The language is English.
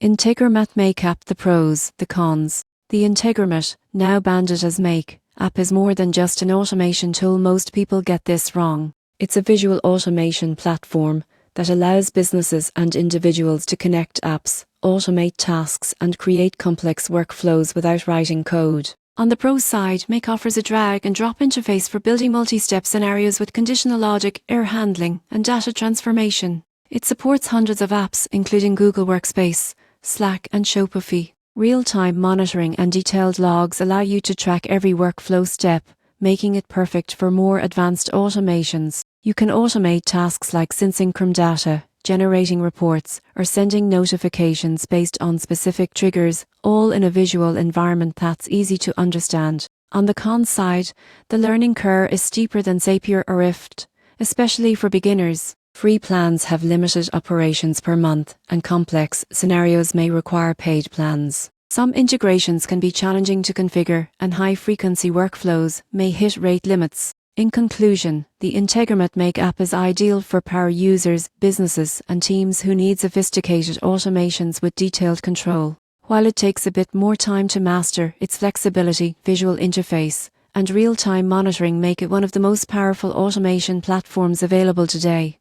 Integromat Make app. The pros, the cons. The Integromat, now branded as Make, app is more than just an automation tool. Most people get this wrong. It's a visual automation platform that allows businesses and individuals to connect apps, automate tasks, and create complex workflows without writing code. On the pro side, Make offers a drag-and-drop interface for building multi-step scenarios with conditional logic, error handling, and data transformation. It supports hundreds of apps, including Google Workspace, Slack, and Shopify. Real-time monitoring and detailed logs allow you to track every workflow step, making it perfect for more advanced automations. You can automate tasks like syncing data, generating reports, or sending notifications based on specific triggers, all in a visual environment that's easy to understand. On the cons side, the learning curve is steeper than Zapier or Rift, especially for beginners. Free plans have limited operations per month, and complex scenarios may require paid plans. Some integrations can be challenging to configure, and high-frequency workflows may hit rate limits. In conclusion, the Integromat Make app is ideal for power users, businesses, and teams who need sophisticated automations with detailed control. While it takes a bit more time to master, its flexibility, visual interface, and real-time monitoring make it one of the most powerful automation platforms available today.